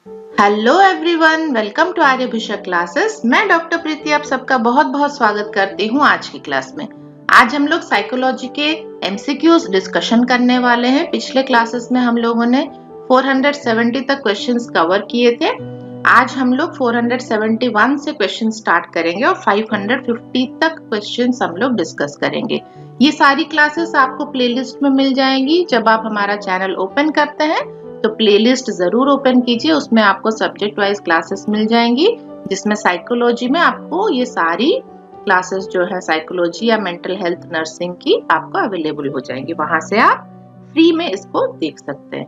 Hello everyone, welcome to Aryabhusha classes. मैं doctor Preeti आप सबका बहुत बहुत स्वागत करती हूँ आज की क्लास में। आज हम लोग साइकोलॉजी के एमसीक्यूज डिस्कशन करने वाले हैं। पिछले क्लासेस में हम लोगों ने 470 तक क्वेश्चंस कवर किए थे। आज हम लोग 471 से क्वेश्चन स्टार्ट करेंगे और 550 तक क्वेश्चंस हम लोग डिस्कस करेंगे। ये सारी क्लासेस आपको प्लेलिस्ट में मिल जाएंगी। जब आप हमारा चैनल ओपन करते हैं तो प्लेलिस्ट जरूर ओपन कीजिए, उसमें आपको सब्जेक्ट वाइज क्लासेस मिल जाएंगी, जिसमें साइकोलॉजी में आपको ये सारी क्लासेस जो है साइकोलॉजी या मेंटल हेल्थ नर्सिंग की आपको अवेलेबल हो जाएंगी। वहां से आप फ्री में इसको देख सकते हैं।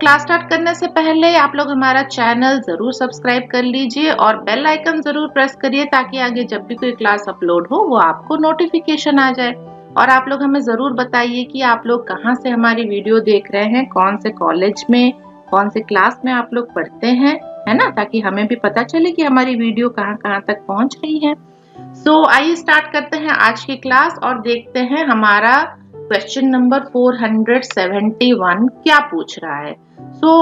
क्लास स्टार्ट करने से पहले आप लोग हमारा चैनल जरूर सब्सक्राइब कर लीजिए और बेल आइकन जरूर प्रेस करिए, ताकि आगे जब भी कोई क्लास अपलोड हो वो आपको नोटिफिकेशन आ जाए। और आप लोग हमें जरूर बताइए कि आप लोग कहाँ से हमारी वीडियो देख रहे हैं, कौन से कॉलेज में, कौन से क्लास में आप लोग पढ़ते हैं, है ना, ताकि हमें भी पता चले कि हमारी वीडियो कहाँ कहाँ तक पहुंच रही है। आइए स्टार्ट करते हैं आज की क्लास और देखते हैं हमारा क्वेश्चन नंबर 471 क्या पूछ रहा है।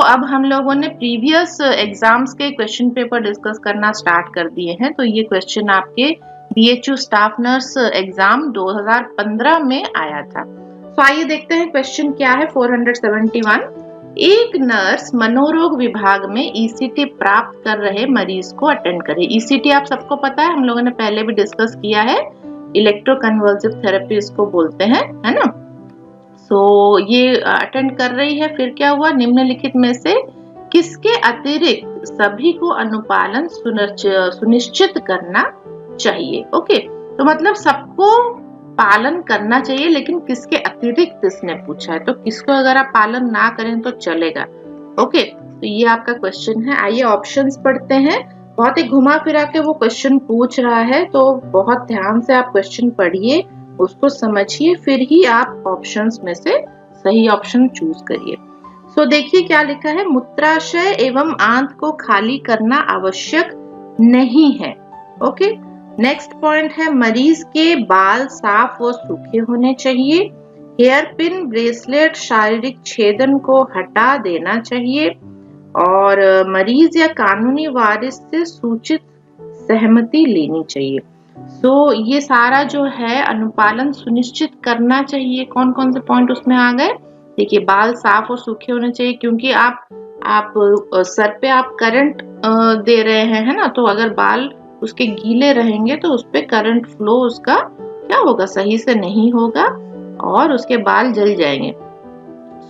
अब हम लोगों ने प्रीवियस एग्जाम्स के क्वेश्चन पेपर डिस्कस करना स्टार्ट कर दिए हैं। तो ये क्वेश्चन आपके BHU स्टाफ नर्स एग्जाम 2015 में आया था। आइए देखते हैं क्वेश्चन क्या है। 471, एक नर्स मनोरोग विभाग में ECT प्राप्त कर रहे मरीज को अटेंड करे। ECT आप सबको पता है, हम लोगों ने पहले भी डिस्कस किया है, इलेक्ट्रोकन्वल्सिव थेरेपी इसको बोलते हैं, है ना। ये अटेंड कर रही है। फिर क्या हुआ, निम्नलिखित में से किसके अतिरिक्त सभी को अनुपालन सुनिश्चित करना चाहिए। ओके, तो मतलब सबको पालन करना चाहिए, लेकिन किसके अतिरिक्त इसने पूछा है, तो किसको अगर आप पालन ना करें तो चलेगा। ओके, तो ये आपका क्वेश्चन है। आइए ऑप्शंस पढ़ते हैं। बहुत ही घुमा फिरा के वो क्वेश्चन पूछ रहा है, तो बहुत ध्यान से आप क्वेश्चन पढ़िए, उसको समझिए, फिर ही आप ऑप्शंस में से सही ऑप्शन चूज करिए। देखिए क्या लिखा है, मूत्राशय एवं आंत को खाली करना आवश्यक नहीं है। ओके, नेक्स्ट पॉइंट है, मरीज के बाल साफ व सूखे होने चाहिए। हेयर पिन ब्रेसलेट शारीरिक छेदन को हटा देना चाहिए और मरीज या कानूनी वारिस से सूचित सहमति लेनी चाहिए। ये सारा जो है अनुपालन सुनिश्चित करना चाहिए। कौन कौन से पॉइंट उसमें आ गए, देखिए, बाल साफ और सूखे होने चाहिए, क्योंकि आप सर पे आप करंट दे रहे हैं, है ना, तो अगर बाल उसके गीले रहेंगे तो उस पे करंट फ्लो उसका क्या होगा, सही से नहीं होगा और उसके बाल जल जाएंगे।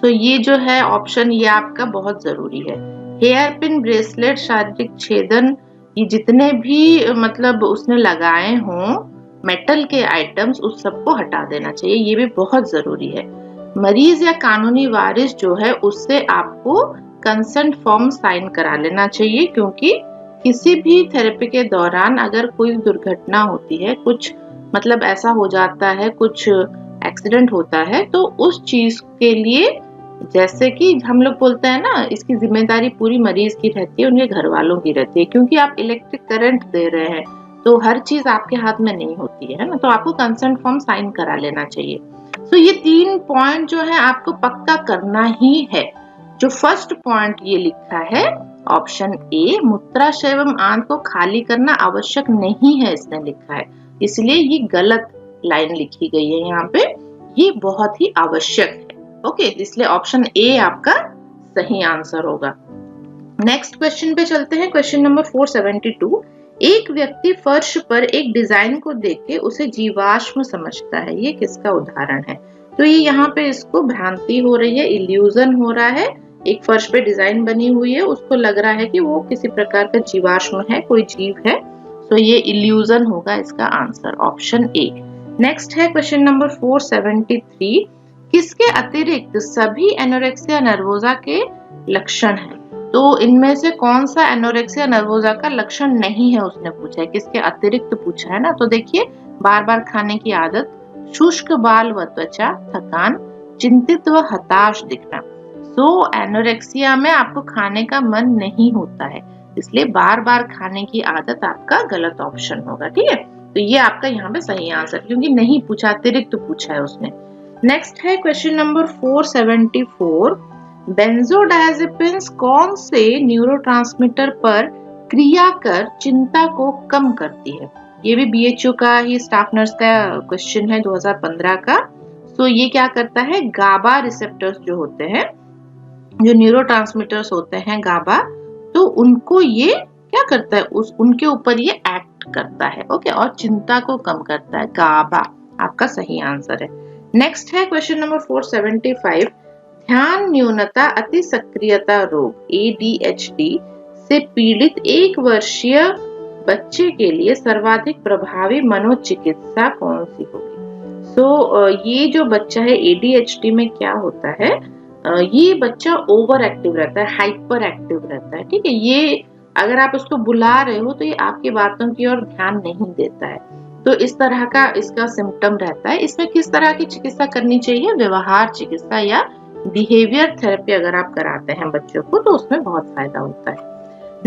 ये जो है ऑप्शन, ये आपका बहुत जरूरी है। हेयर पिन ब्रेसलेट शारीरिक छेदन, ये जितने भी मतलब उसने लगाए हों मेटल के आइटम्स, उस सबको हटा देना चाहिए, ये भी बहुत जरूरी है। मरीज या कानूनी वारिस जो है उससे आपको कंसेंट फॉर्म साइन करा लेना चाहिए, क्योंकि किसी भी थेरेपी के दौरान अगर कोई दुर्घटना होती है, कुछ मतलब ऐसा हो जाता है, कुछ एक्सीडेंट होता है, तो उस चीज के लिए, जैसे कि हम लोग बोलते हैं ना, इसकी जिम्मेदारी पूरी मरीज की रहती है, उनके घर वालों की रहती है, क्योंकि आप इलेक्ट्रिक करंट दे रहे हैं, तो हर चीज आपके हाथ में नहीं होती है ना, तो आपको कंसेंट फॉर्म साइन करा लेना चाहिए। ये 3 पॉइंट जो है आपको पक्का करना ही है। जो फर्स्ट पॉइंट ये लिखा है ऑप्शन ए, मूत्राशय एवं आंत को खाली करना आवश्यक नहीं है, इसने लिखा है, इसलिए ये गलत लाइन लिखी गई है यहाँ पे, ये बहुत ही आवश्यक है। ओके, इसलिए ऑप्शन ए आपका सही आंसर होगा। नेक्स्ट क्वेश्चन पे चलते हैं। क्वेश्चन नंबर 472, एक व्यक्ति फर्श पर एक डिजाइन को देख के उसे जीवाश्म समझता है, ये किसका उदाहरण है। तो ये यहाँ पे इसको भ्रांति हो रही है, इल्यूजन हो रहा है। एक फर्श पे डिजाइन बनी हुई है, उसको लग रहा है कि वो किसी प्रकार का जीवाश्म है, कोई जीव है, तो ये इल्यूजन होगा इसका आंसर, ऑप्शन ए। नेक्स्ट है क्वेश्चन नंबर 473, किसके अतिरिक्त सभी एनोरेक्सिया नर्वोजा के लक्षण हैं। तो इनमें से कौन सा एनोरेक्सिया नर्वोजा का लक्षण नहीं है, उसने पूछा है, किसके अतिरिक्त पूछा है ना। तो देखिए, बार बार खाने की आदत, शुष्क बाल व त्वचा, थकान, चिंतित व हताश दिखना। एनोरेक्सिया में आपको खाने का मन नहीं होता है, इसलिए बार बार खाने की आदत आपका गलत ऑप्शन होगा। ठीक है, तो ये आपका यहाँ पे सही आंसर, क्योंकि नहीं पूछा, अतिरिक्त पूछा है उसने। नेक्स्ट है क्वेश्चन नंबर 474, बेंजोडायजेपिन्स कौन से न्यूरोट्रांसमीटर पर क्रिया कर चिंता को कम करती है? ये भी बीएचयू का ही स्टाफ नर्स का क्वेश्चन है 2015 का। तो ये क्या करता है, गाबा रिसेप्टर्स जो होते हैं, जो न्यूरोट्रांसमीटर्स होते हैं गाबा, तो उनको ये क्या करता है, उनके ऊपर ये एक्ट करता है। ओके, और चिंता को कम करता है। गाबा आपका सही आंसर है। नेक्स्ट है क्वेश्चन नंबर 475। ध्यान न्यूनता अति सक्रियता रोग ADHD से पीड़ित 1 वर्षीय बच्चे के लिए सर्वाधिक प्रभावी मनोचिकित्सा कौन सी होगी? ये जो बच्चा है ADHD में क्या होता है, ये बच्चा ओवर एक्टिव रहता है, हाइपर एक्टिव रहता है। ठीक है, ये अगर आप उसको बुला रहे हो तो ये आपकी बातों की ओर ध्यान नहीं देता है। तो इस तरह का इसका सिम्टम रहता है। इसमें किस तरह की चिकित्सा करनी चाहिए? व्यवहार चिकित्सा या बिहेवियर थेरेपी अगर आप कराते हैं बच्चों को तो उसमें बहुत फायदा होता है।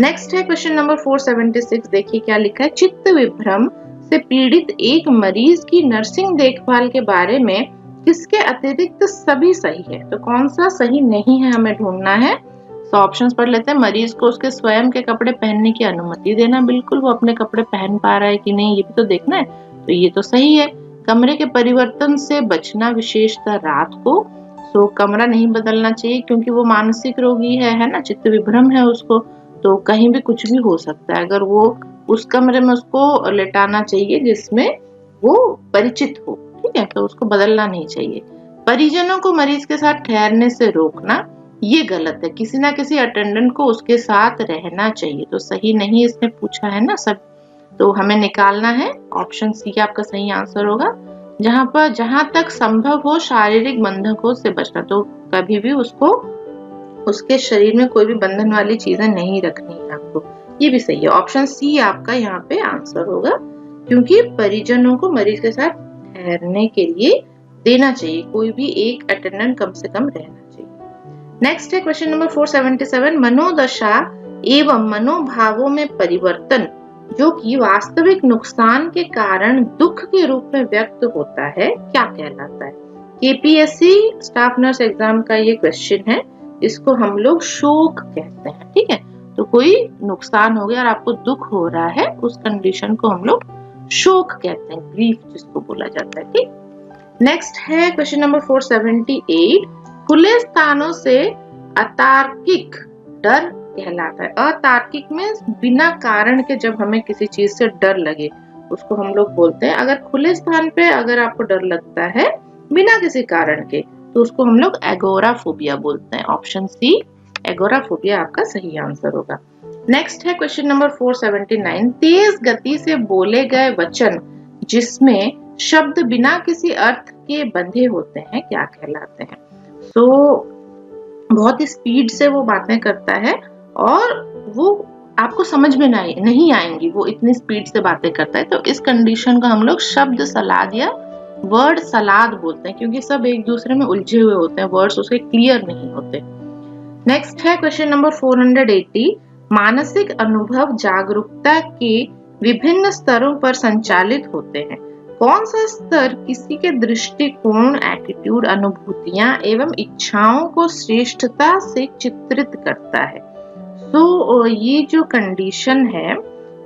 नेक्स्ट है क्वेश्चन नंबर 476। देखिए क्या लिखा है। चित्त विभ्रम से पीड़ित एक मरीज की नर्सिंग देखभाल के बारे में किसके अतिरिक्त सभी सही है? तो कौन सा सही नहीं है हमें ढूंढना है। तो ऑप्शंस पढ़ लेते हैं। मरीज को उसके स्वयं के कपड़े पहनने की अनुमति देना, बिल्कुल वो अपने कपड़े पहन पा रहा है कि नहीं ये भी तो देखना है, तो ये तो सही है। कमरे के परिवर्तन से बचना, विशेषतः रात को। तो कमरा नहीं बदलना चाहिए क्योंकि वो मानसिक रोगी है ना, चित्त विभ्रम है उसको, तो कहीं भी कुछ भी हो सकता है। अगर वो उस कमरे में उसको लेटाना चाहिए जिसमें वो परिचित हो, ठीक है, तो उसको बदलना नहीं चाहिए। परिजनों को मरीज के साथ ठहरने से रोकना, ये गलत है। किसी ना किसी अटेंडेंट को उसके साथ रहना चाहिए। तो सही नहीं इसने पूछा है ना सब, तो हमें निकालना है। ऑप्शन सी आपका सही आंसर होगा। जहां तक संभव हो शारीरिक बंधकों से बचना, तो कभी भी उसको उसके शरीर में कोई भी बंधन वाली चीजें नहीं रखनी है आपको, ये भी सही है। ऑप्शन सी आपका यहाँ पे आंसर होगा, क्योंकि परिजनों को मरीज के साथ ठहरने के लिए देना चाहिए, कोई भी एक अटेंडेंट कम से कम रहना चाहिए। नेक्स्ट है क्वेश्चन नंबर 477। मनोदशा एवं मनोभावों में परिवर्तन जो कि वास्तविक नुकसान के कारण दुख के रूप में व्यक्त होता है, क्या कहलाता है? KPSC स्टाफ नर्स एग्जाम का ये क्वेश्चन है। इसको हम लोग शोक कहते हैं। ठीक है, तो कोई नुकसान हो गया और आपको दुख हो रहा है, उस कंडीशन को हम लोग शोक कहते हैं, ग्रीफ जिसको बोला जाता है। ठीक, नेक्स्ट है क्वेश्चन नंबर 478। खुले स्थानों से अतार्किक डर कहलाता है। अतार्किक में बिना कारण के जब हमें किसी चीज से डर लगे उसको हम लोग बोलते हैं। अगर खुले स्थान पे अगर आपको डर लगता है बिना किसी कारण के तो उसको हम लोग एगोराफोबिया बोलते हैं। ऑप्शन सी एगोराफोबिया आपका सही आंसर होगा। नेक्स्ट है क्वेश्चन नंबर 479। तेज गति से बोले गए वचन जिसमें शब्द बिना किसी अर्थ के बंधे होते हैं क्या कहलाते हैं? तो बहुत ही स्पीड से वो बातें करता है और वो आपको समझ में नहीं आएंगी, वो इतनी स्पीड से बातें करता है। तो इस कंडीशन को हम लोग शब्द सलाद या वर्ड सलाद बोलते हैं, क्योंकि सब एक दूसरे में उलझे हुए होते हैं, वर्ड्स उसके क्लियर नहीं होते। नेक्स्ट है क्वेश्चन नंबर 480। मानसिक अनुभव जागरूकता के विभिन्न स्तरों पर संचालित होते हैं। कौन सा स्तर किसी के दृष्टिकोण, एटीट्यूड, अनुभूतियां एवं इच्छाओं को श्रेष्ठता से चित्रित करता है? तो ये जो कंडीशन है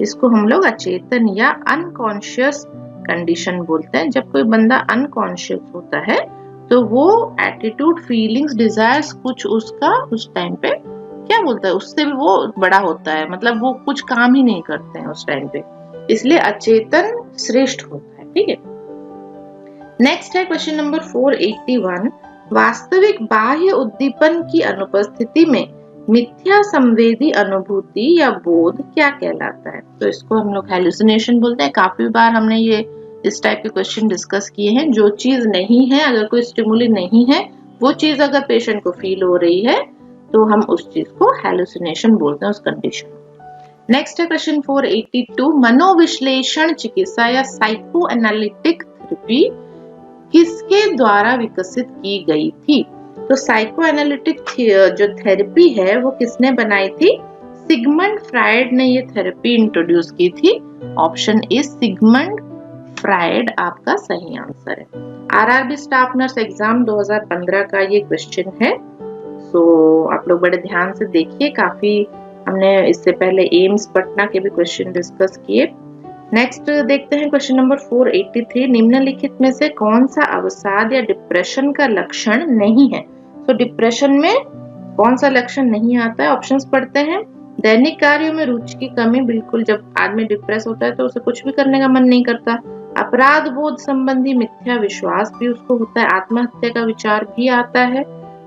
इसको हम लोग अचेतन या अनकॉन्शियस कंडीशन बोलते हैं। जब कोई बंदा अनकॉन्शियस होता है तो वो एटीट्यूड, फीलिंग्स, डिजायर्स कुछ उसका उस टाइम पे क्या बोलता है, उससे भी वो बड़ा होता है, मतलब वो कुछ काम ही नहीं करते हैं उस टाइम पे, इसलिए अचेतन श्रेष्ठ होता है। ठीक है, नेक्स्ट है क्वेश्चन नंबर 481। वास्तविक बाह्य उद्दीपन की अनुपस्थिति में मिथ्या संवेदी अनुभूति या बोध क्या कहलाता है? तो इसको हम लोग हैलुसिनेशन बोलते हैं। काफी बार हमने ये इस टाइप के क्वेश्चन डिस्कस किए हैं। जो चीज नहीं है, अगर कोई स्टिमुली नहीं है, वो चीज अगर पेशेंट को फील हो रही है तो हम उस चीज को हैलुसिनेशन बोलते हैं, उस कंडीशन। नेक्स्ट है क्वेश्चन 482। मनोविश्लेषण चिकित्सा या साइको एनालिटिक थेरेपी किसके द्वारा विकसित की गई थी? तो साइको एनालिटिक जो थेरेपी है वो किसने बनाई थी? सिगमंड फ्रायड ने ये थेरेपी इंट्रोड्यूस की थी। ऑप्शन ए सिगमंड फ्रायड आपका सही आंसर है। आरआरबी स्टाफ नर्स एग्जाम 2015 का ये क्वेश्चन है। आप लोग बड़े ध्यान से देखिए, काफी हमने इससे पहले एम्स पटना के भी क्वेश्चन डिस्कस किए। नेक्स्ट देखते हैं क्वेश्चन नंबर 483, निम्नलिखित में से कौन सा अवसाद या डिप्रेशन का लक्षण नहीं है। तो डिप्रेशन में कौन सा लक्षण नहीं आता है, ऑप्शंस पढ़ते हैं। दैनिक कार्यों में रुचि की कमी, बिल्कुल जब आदमी डिप्रेस होता है तो उसे कुछ भी करने का मन नहीं करता। अपराध बोध संबंधी मिथ्या विश्वास भी उसको होता है, आत्महत्या का विचार भी आता है।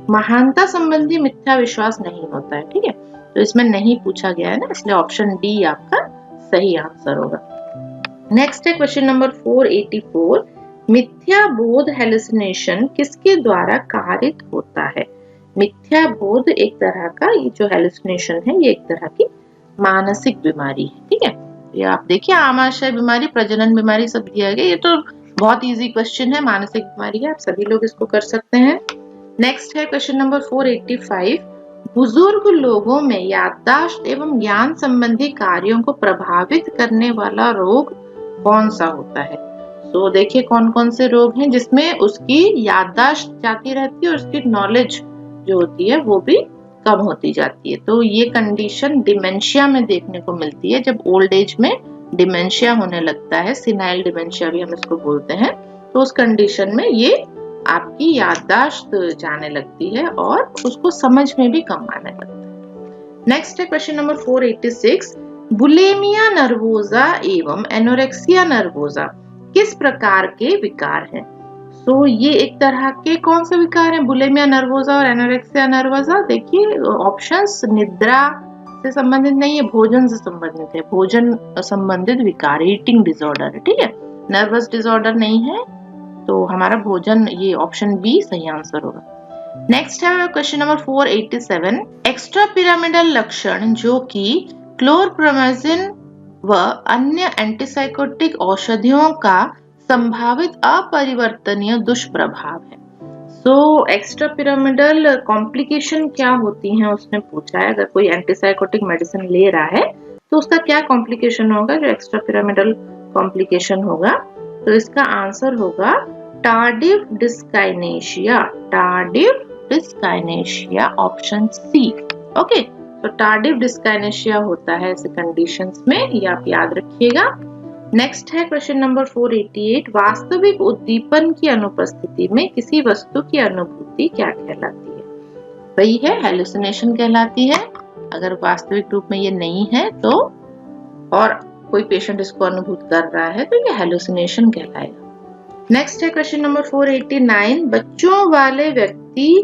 महानता संबंधी मिथ्या विश्वास नहीं होता है, ठीक है, तो इसमें नहीं पूछा गया है ना, इसलिए ऑप्शन डी आपका सही आंसर होगा। नेक्स्ट है क्वेश्चन नंबर 484, मिथ्या बोध हेलुसिनेशन किसके द्वारा कारित होता है। मिथ्या बोध एक तरह का, ये जो हेलुसिनेशन है ये एक तरह की मानसिक बीमारी है, ठीक है। ये आप देखिए, आमाशय बीमारी, प्रजनन बीमारी सब दिया गया, ये तो बहुत इजी क्वेश्चन है, मानसिक बीमारी है, आप सभी लोग इसको कर सकते हैं। नेक्स्ट है क्वेश्चन नंबर 485, बुजुर्ग लोगों में याददाश्त एवं ज्ञान संबंधी कार्यों को प्रभावित करने वाला रोग कौन सा होता है। तो देखिए कौन कौन से रोग हैं जिसमें उसकी याददाश्त जाती रहती है और उसकी नॉलेज जो होती है वो भी कम होती जाती है। तो ये कंडीशन डिमेंशिया में देखने को मिलती है, जब ओल्ड एज में डिमेंशिया होने लगता है, सिनाइल डिमेंशिया भी हम इसको बोलते हैं, तो उस कंडीशन में ये आपकी याददाश्त जाने लगती है और उसको समझ में भी कम आने लगता है। नेक्स्ट है क्वेश्चन नंबर 486, बुलिमिया नर्वोसा एवं एनोरेक्सिया नर्वोसा किस प्रकार के विकार हैं। तो ये एक तरह के कौन से विकार हैं, बुलिमिया नर्वोसा और एनोरेक्सिया नर्वोसा। देखिए ऑप्शंस निद्रा से संबंधित नहीं है, भोजन से संबंधित है, भोजन संबंधित विकार, ईटिंग डिसऑर्डर है, ठीक है, नर्वस डिसऑर्डर नहीं है, तो हमारा भोजन, ये ऑप्शन बी सही आंसर होगा। नेक्स्ट है क्वेश्चन नंबर 487, एक्स्ट्रा पिरामिडल लक्षण जो कि क्लोरप्रोमाजिन व अन्य एंटीसाइकोटिक औषधियों का संभावित अपरिवर्तनीय दुष्प्रभाव है। सो एक्स्ट्रा पिरामिडल कॉम्प्लिकेशन क्या होती हैं उसने पूछा है। अगर कोई एंटीसाइकोटिक मेडिसिन ले रहा है तो उसका क्या कॉम्प्लिकेशन होगा, जो एक्स्ट्रा पिरामिडल कॉम्प्लिकेशन होगा, तो इसका आंसर होगा tardive dyskinesia, tardive dyskinesia, option C. Okay, तो टार्डिव डिस्काइनेशिया होता है ऐसे कंडीशंस में, ये आप याद रखिएगा। नेक्स्ट है क्वेश्चन नंबर 488, वास्तविक उद्दीपन की अनुपस्थिति में किसी वस्तु की अनुभूति क्या कहलाती है। वही है हेलुसिनेशन कहलाती है। अगर वास्तविक रूप में ये नहीं है तो, और कोई पेशेंट इसको अनुभूत कर रहा है, तो ये हेलुसिनेशन कहलाएगा। नेक्स्ट है क्वेश्चन नंबर 489, बच्चों वाले व्यक्ति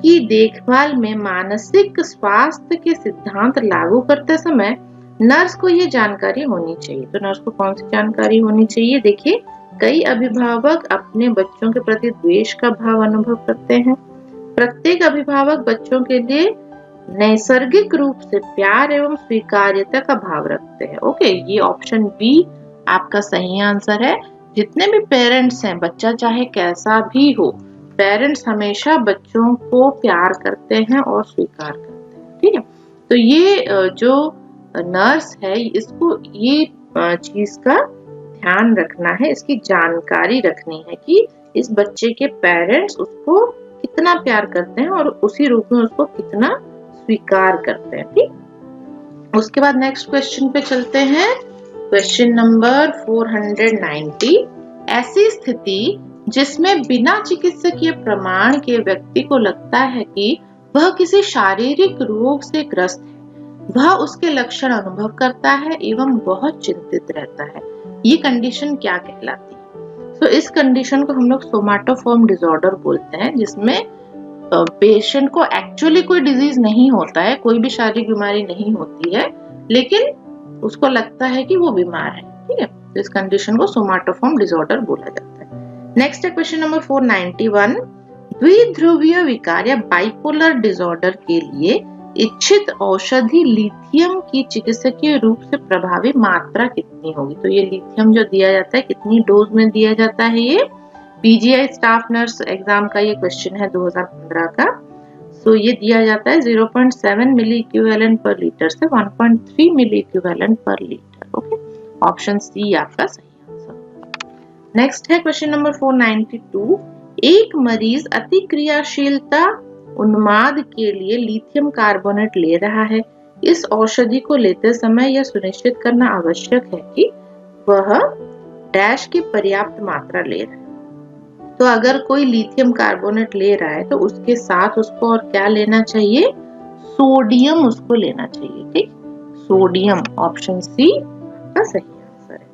की देखभाल में मानसिक स्वास्थ्य के सिद्धांत लागू करते समय नर्स को ये जानकारी होनी चाहिए। तो नर्स को कौन सी जानकारी होनी चाहिए, देखिए कई अभिभावक अपने बच्चों के प्रति द्वेष का भाव अनुभव करते हैं। प्रत्येक अभिभावक बच्चों के लिए नैसर्गिक रूप से प्यार एवं स्वीकार्यता का भाव रखते हैं। ओके, ये ऑप्शन बी आपका सही आंसर है। जितने भी पेरेंट्स हैं, बच्चा चाहे कैसा भी हो, पेरेंट्स हमेशा बच्चों को प्यार करते हैं और स्वीकार करते हैं, ठीक है। तो ये जो नर्स है, इसको ये चीज का ध्यान रखना है, इसकी जानकारी रखनी है कि इस बच्चे के पेरेंट्स उसको कितना प्यार करते हैं और उसी रूप में उसको कितना स्वीकार करते हैं, ठीक। उसके बाद नेक्स्ट क्वेश्चन पे चलते हैं, क्वेश्चन नंबर 490, ऐसी स्थिति जिसमें बिना चिकित्सकीय प्रमाण के व्यक्ति को लगता है कि वह किसी शारीरिक रोग से ग्रस्त है, वह उसके लक्षण अनुभव करता है एवं बहुत चिंतित रहता है, ये कंडीशन क्या कहलाती है। तो इस कंडीशन को हम लोग सोमाटोफॉर्म डिसऑर्डर बोलते हैं, जिसमें पेशेंट को एक्चुअली कोई डिजीज नहीं होता है, कोई भी शारीरिक बीमारी नहीं होती है, लेकिन उसको लगता है कि वो बीमार है, ठीक है। तो इस कंडीशन को सोमाटोफॉर्म डिसऑर्डर बोला जाता है। नेक्स्ट है क्वेश्चन नंबर 491, द्विध्रुवीय विकार या बाइपोलर डिसऑर्डर के लिए इच्छित औषधि लिथियम की चिकित्सकीय रूप से प्रभावी मात्रा कितनी होगी। तो ये लिथियम जो दिया जाता है कितनी डोज में दिया जाता है, ये पीजीआई स्टाफ नर्स एग्जाम का ये क्वेश्चन है 2015 का। सो ये दिया जाता है 0.7 मिली इक्विवेलेंट पर लीटर से 1.3 milliequivalent per litre. Okay, option C आपका सही आंसर। नेक्स्ट है क्वेश्चन नंबर 492, एक मरीज अतिक्रियाशीलता उन्माद के लिए लिथियम कार्बोनेट ले रहा है, इस औषधि को लेते समय यह सुनिश्चित करना आवश्यक है कि वह डैश की पर्याप्त मात्रा ले रहा है। तो अगर कोई लिथियम कार्बोनेट ले रहा है तो उसके साथ उसको और क्या लेना चाहिए? सोडियम उसको लेना चाहिए। ठीक, सोडियम, ऑप्शन सी का सही आंसर है।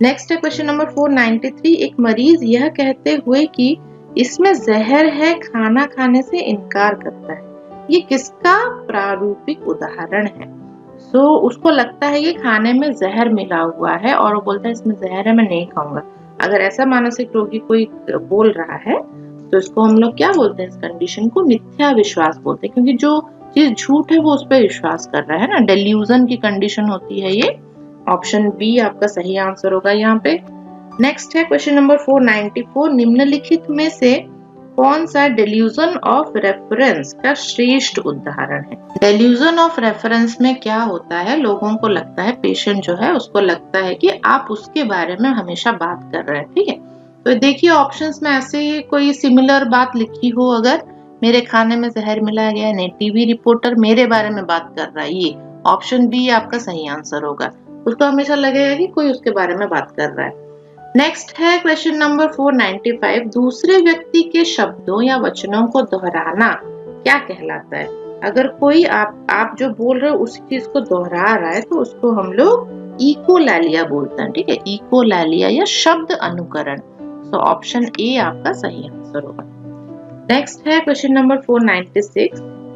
नेक्स्ट है क्वेश्चन नंबर 493। एक मरीज यह कहते हुए कि इसमें जहर है खाना खाने से इनकार करता है, ये किसका प्रारूपिक उदाहरण है? उसको लगता है कि खाने में जहर मिला हुआ है और वो बोलता है इसमें जहर है, मैं नहीं खाऊंगा। अगर ऐसा मानसिक रोगी कोई बोल रहा है तो इसको हम लोग क्या बोलते हैं? इस कंडीशन को मिथ्या विश्वास बोलते हैं, क्योंकि जो चीज झूठ है वो उस पर विश्वास कर रहा है ना। डेल्यूजन की कंडीशन होती है ये। ऑप्शन बी आपका सही आंसर होगा यहाँ पे। नेक्स्ट है क्वेश्चन नंबर 494। निम्नलिखित में से कौन सा डेल्यूजन ऑफ रेफरेंस का श्रेष्ठ उदाहरण है? डेल्यूजन ऑफ रेफरेंस में क्या होता है? लोगों को लगता है, पेशेंट जो है उसको लगता है कि आप उसके बारे में हमेशा बात कर रहे हैं। ठीक है, तो देखिए ऑप्शंस में ऐसे कोई सिमिलर बात लिखी हो, अगर मेरे खाने में जहर मिलाया गया, नहीं, टीवी रिपोर्टर मेरे बारे में बात कर रहा है, ये ऑप्शन बी आपका सही आंसर होगा। उसको हमेशा लगेगा कि कोई उसके बारे में बात कर रहा है। नेक्स्ट है क्वेश्चन नंबर 495। दूसरे व्यक्ति के शब्दों या वचनों को दोहराना क्या कहलाता है? अगर कोई आप जो बोल रहे हो उसी चीज को दोहरा रहा है तो उसको हम लोग इकोलैलिया बोलते हैं। ठीक है, इकोलैलिया या शब्द अनुकरण। तो ऑप्शन ए आपका सही आंसर होगा। नेक्स्ट है क्वेश्चन नंबर 496।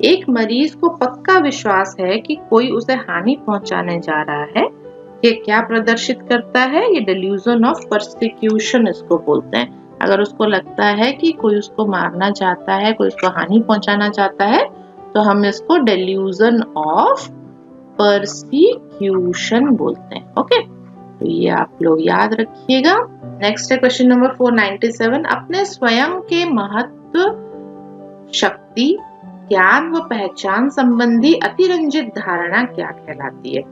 एक मरीज को पक्का विश्वास है कि कोई उसे हानि पहुंचाने जा रहा है, ये क्या प्रदर्शित करता है? ये डेल्यूजन ऑफ परसिक्यूशन इसको बोलते हैं। अगर उसको लगता है कि कोई उसको मारना चाहता है, कोई उसको हानि पहुंचाना चाहता है, तो हम इसको डेल्यूजन ऑफ परसिक्यूशन बोलते हैं। ओके, तो ये आप लोग याद रखिएगा। नेक्स्ट है क्वेश्चन नंबर 497। अपने स्वयं के महत्व, शक्ति, ज्ञान व पहचान संबंधी अतिरंजित धारणा क्या कहलाती है?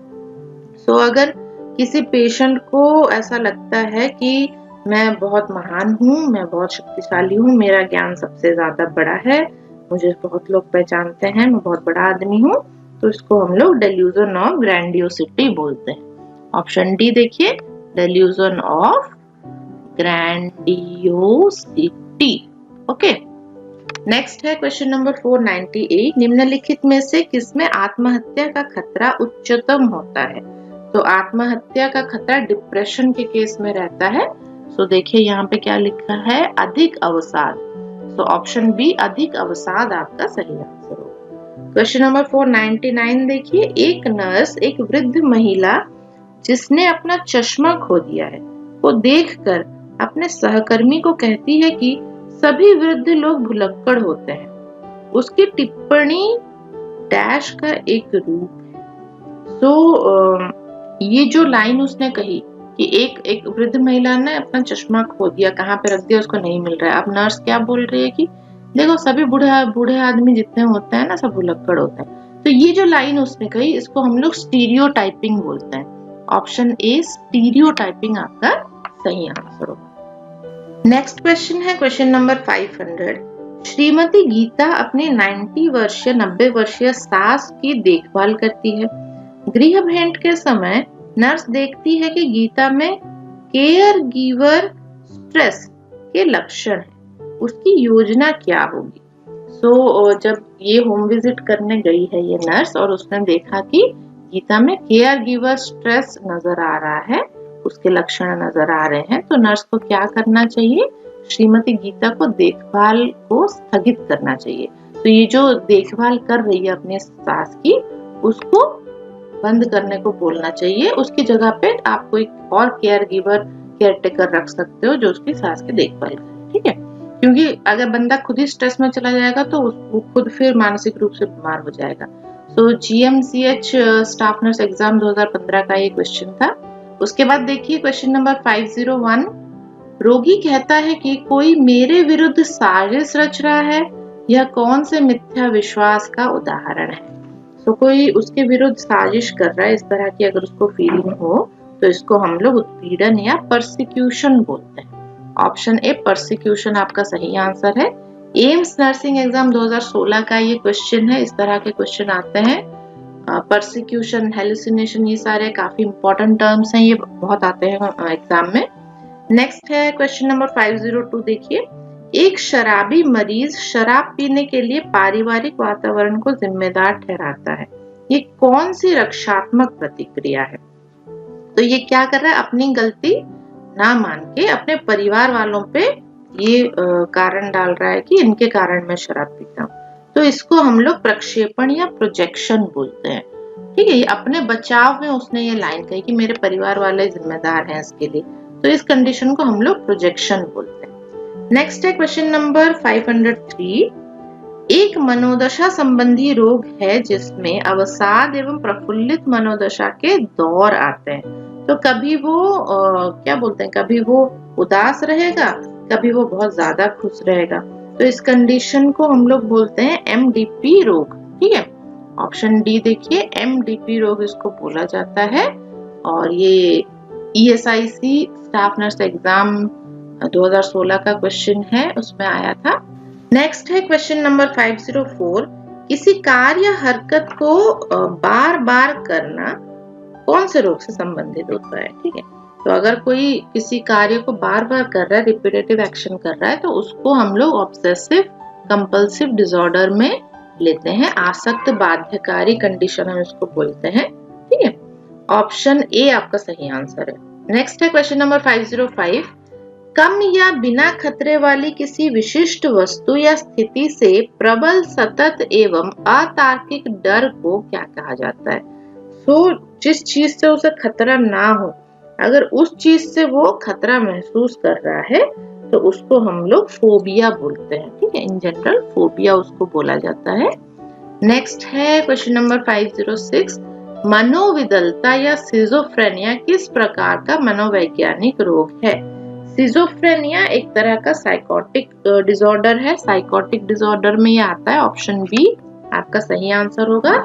अगर किसी पेशेंट को ऐसा लगता है कि मैं बहुत महान हूँ, मैं बहुत शक्तिशाली हूँ, मेरा ज्ञान सबसे ज्यादा बड़ा है, मुझे बहुत लोग पहचानते हैं, मैं बहुत बड़ा आदमी हूँ, तो इसको हम लोग डेल्यूजन ऑफ ग्रैंडियोसिटी बोलते हैं। ऑप्शन डी देखिए, delusion of grandiosity. Okay, next है क्वेश्चन नंबर 498। निम्नलिखित में से किसमें आत्महत्या का खतरा उच्चतम होता है? तो आत्महत्या का खतरा डिप्रेशन के केस में रहता है। देखिए यहाँ पे क्या लिखा है? अधिक अवसाद। ऑप्शन बी अधिक अवसाद आपका सही आंसर होगा। क्वेश्चन नंबर 499 देखिए। एक नर्स एक वृद्ध महिला जिसने अपना चश्मा खो दिया है को देखकर अपने सहकर्मी को कहती है कि सभी वृद्ध लोग भुलक्कड़ होते हैं। उसकी टिप्पणी डैश का एक रूप है। ये जो लाइन उसने कही कि एक वृद्ध महिला ने अपना चश्मा खो दिया, कहाँ पे रख दिया उसको नहीं मिल रहा है। अब नर्स क्या बोल रही है कि देखो सभी बूढ़े आदमी जितने होते हैं ना, सब भुलक्कड़ होते हैं। तो ये जो लाइन उसने कही, इसको हम लोग स्टीरियोटाइपिंग बोलते हैं। ऑप्शन ए स्टीरियोटाइपिंग आपका सही आंसर होगा। नेक्स्ट क्वेश्चन है क्वेश्चन नंबर 500। श्रीमती गीता अपने 90 वर्षीय सास की देखभाल करती है। गृह भेंट के समय नर्स देखती है कि गीता में केयर गिवर स्ट्रेस के लक्षण है, उसकी योजना क्या होगी? जब ये होम विजिट करने गई है ये नर्स और उसने देखा कि गीता में केयर गिवर स्ट्रेस नजर आ रहा है, उसके लक्षण नजर आ रहे हैं, तो नर्स को क्या करना चाहिए? श्रीमती गीता को देखभाल को स्थगित करना चाहिए। तो ये जो देखभाल कर रही है अपने सास की, उसको बंद करने को बोलना चाहिए। उसकी जगह पे आप कोई और केयर टेकर रख सकते हो जो उसकी सास की देखभाल करे। ठीक है, क्योंकि अगर बंदा खुद ही स्ट्रेस में चला जाएगा तो वो खुद फिर मानसिक रूप से बीमार हो जाएगा। GMCH स्टाफ नर्स एग्जाम 2015 का ये क्वेश्चन था। उसके बाद देखिए क्वेश्चन नंबर 501। रोगी कहता है कि कोई मेरे विरुद्ध साजिश रच रहा है, यह कौन से मिथ्या विश्वास का उदाहरण है? कोई उसके विरुद्ध साजिश कर रहा है, इस तरह की अगर उसको फीलिंग हो तो इसको हम लोग उत्पीड़न या परसिक्यूशन बोलते हैं। ऑप्शन ए परसिक्यूशन आपका सही आंसर है। एम्स नर्सिंग एग्जाम 2016 का ये क्वेश्चन है। इस तरह के क्वेश्चन आते हैं। परसिक्यूशन, हेलुसिनेशन, ये सारे काफी इंपॉर्टेंट टर्म्स हैं, ये बहुत आते हैं एग्जाम में। नेक्स्ट है क्वेश्चन नंबर 502। देखिए, एक शराबी मरीज शराब पीने के लिए पारिवारिक वातावरण को जिम्मेदार ठहराता है। ये कौन सी रक्षात्मक प्रतिक्रिया है? तो ये क्या कर रहा है, अपनी गलती ना मान के अपने परिवार वालों पे ये कारण डाल रहा है कि इनके कारण मैं शराब पीता हूँ। तो इसको हम लोग प्रक्षेपण या प्रोजेक्शन बोलते हैं। ठीक है, ये अपने बचाव में उसने ये लाइन कही कि मेरे परिवार वाले जिम्मेदार हैं इसके लिए, तो इस कंडीशन को हम लोग प्रोजेक्शन बोलते हैं। नेक्स्ट है क्वेश्चन नंबर 503। एक मनोदशा संबंधी रोग है जिसमें अवसाद एवं प्रफुल्लित मनोदशा के दौर आते हैं। तो कभी वो क्या बोलते हैं, कभी वो उदास रहेगा, कभी वो बहुत ज्यादा खुश रहेगा। तो इस कंडीशन को हम लोग बोलते हैं एमडीपी रोग। ठीक है, ऑप्शन डी देखिए, एमडीपी रोग इसको बोला जाता है। और ये ESIC स्टाफ नर्स एग्जाम 2016 का क्वेश्चन है, उसमें आया था। नेक्स्ट है क्वेश्चन नंबर 504। किसी कार्य या हरकत को बार बार करना कौन से रोग से संबंधित होता है? ठीक है, तो अगर कोई किसी कार्य को बार बार कर रहा है, रिपीटेटिव एक्शन कर रहा है, तो उसको हम लोग ऑब्सेसिव कंपल्सिव डिसऑर्डर में लेते हैं। आसक्त बाध्यकारी कंडीशन हम इसको बोलते हैं। ठीक है, ऑप्शन ए आपका सही आंसर है। नेक्स्ट है क्वेश्चन नंबर 505। कम या बिना खतरे वाली किसी विशिष्ट वस्तु या स्थिति से प्रबल, सतत एवं अतार्किक डर को क्या कहा जाता है? जिस चीज से उसे खतरा ना हो, अगर उस चीज से वो खतरा महसूस कर रहा है, तो उसको हम लोग फोबिया बोलते हैं। ठीक है, इन जनरल फोबिया उसको बोला जाता है। नेक्स्ट है क्वेश्चन नंबर 506। मनोविदलता या सिजोफ्रेनिया किस प्रकार का मनोवैज्ञानिक रोग है? सिजोफ्रेनिया एक तरह का साइकोटिक डिसऑर्डर है। साइकोटिक डिसऑर्डर में ये आता है। ऑप्शन बी आपका सही आंसर होगा।